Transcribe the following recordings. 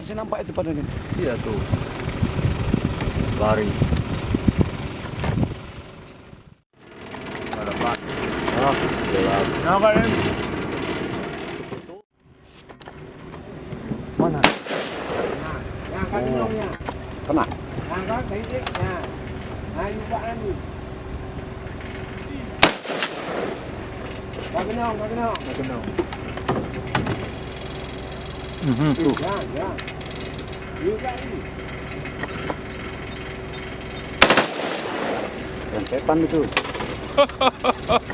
Masih nampak itu pada ni. Iya tuh. Lari. Ada Pak. Ah, gelap. Kenapa ni? Mana? Yang kat kenongnya. Kena. Yang kat titiknya. Nah, juga ni. Kat kenong, kat kenong. Kat kenong. Tuh. Ya. Juga ni. Rentetan itu.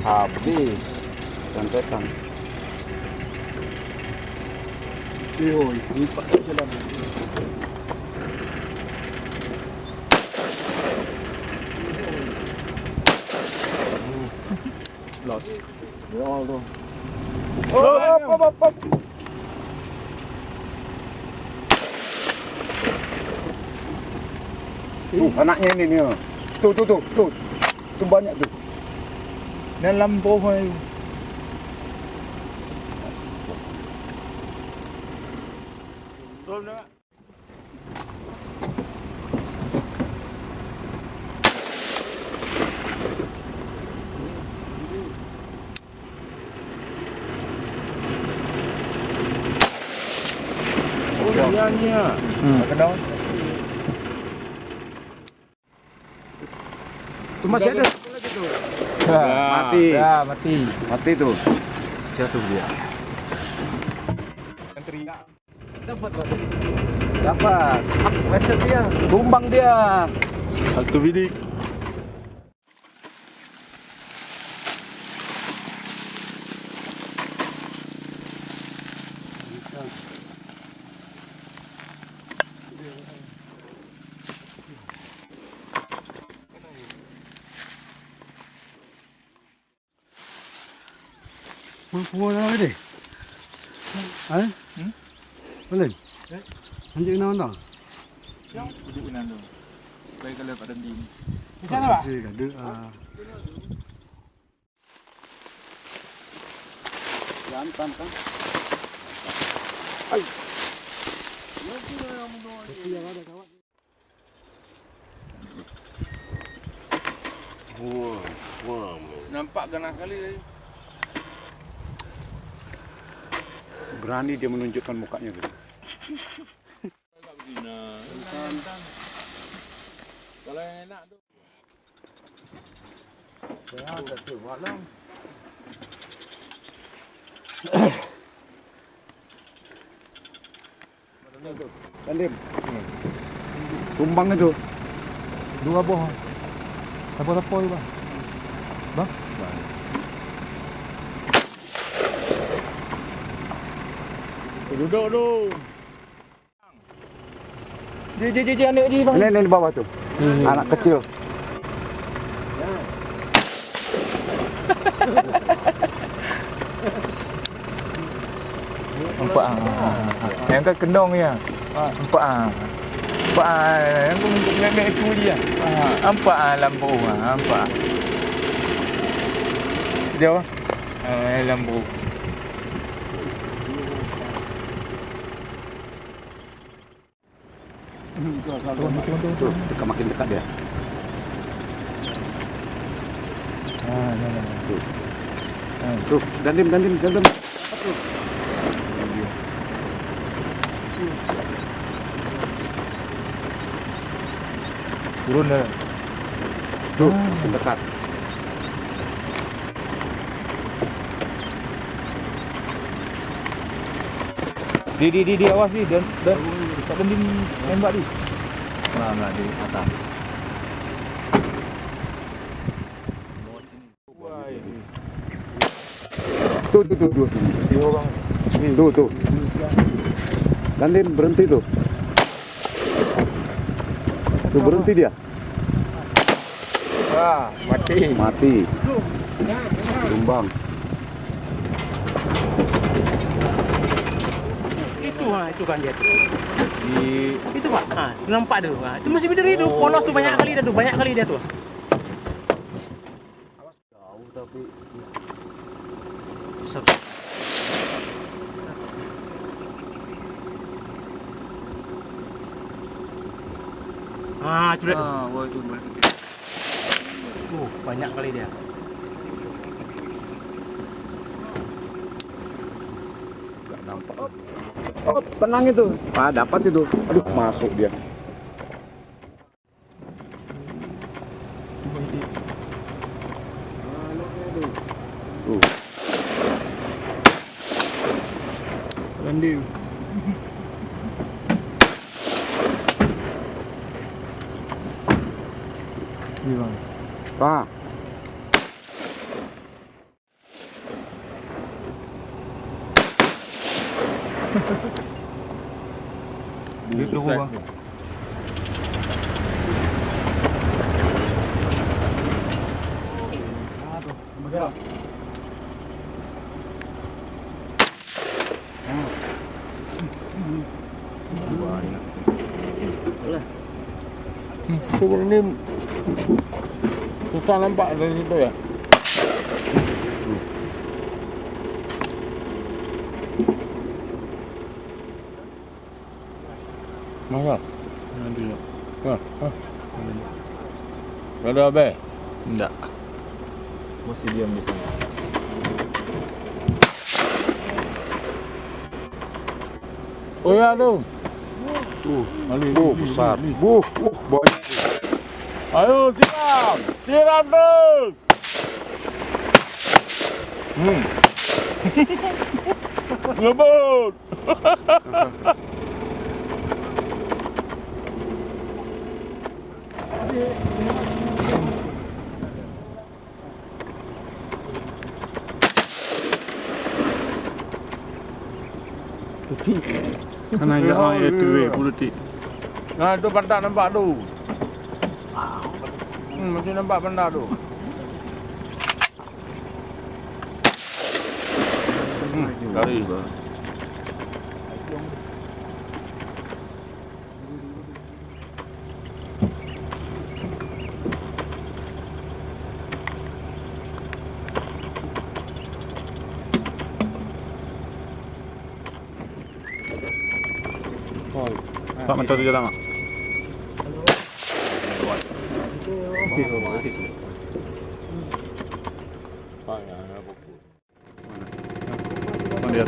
Habis. Rentetan. Iyo, lipat jalan. Los. Ya Allah. Op. Anaknya ini nih. Tuh. Tuh banyak tuh. Dalam pohon. Belum dah. Oh, dianya. Kenong. Tuh masih ada satu lagi tuh. Mati. Ya, mati. Mati tuh. Jatuh dia. Dapat. Reset dia. Tumbang dia. Satu bidik. Puan apa deh? Hah? Boleh? Anjing mana? Duduk di nando. Baik kalau pada di. Di sana, Pak? Ada. Jantan kan? Ay. Nampak ganas kali tadi. Berani dia menunjukkan mukanya tadi. Agak begini. Kalau yang enak tu. Ya, ada tuh, malam. Kandim. Tumbang itu. Dua boh. Apa-apa itu, Bang? Bang? Duduk tu. Ji anak ji, Bang. Ini di bawah tuh. Anak kecil. Nampak yang kat kenong ya. Nampak yang untuk nenek itu dia. Nampak lampu nampak. Dia lampu. Tuh, dekat makin dekat dia. Tuh, dandim. Turun dah. Tuh, makin dekat. Di awas ni dan tak dendam nembak di. Nah di atas. Tuh. Dia orang Tuh. Dandim berhenti tuh. Tuh berhenti dia. Mati. Tumbang. Itu kan dia tu. Itu Pak. Nampak tu. Itu masih berdiri tu. Polos tu banyak kali dia tu. Jauh tapi Itu dia. Wah itu boleh. Banyak kali dia. Tak nampak. Oh, tenang itu. Dapat itu. Aduh, masuk dia. Landing. Ni bang. Wah, Itu bang. Kubur ni susah nampak dari situ ya. Masa? Nanti ya. Ada apa? Enggak. Masih diam di sana. Oh ya tu. Ali. Besar. Boy. Ayo tiram. Tiram terus. Ngebut. Mana ya itu puluti. Nah itu pantat nampak tu. Macam nampak pantat tu. Kari. Pak mantap tu jalan mak. Mana dia?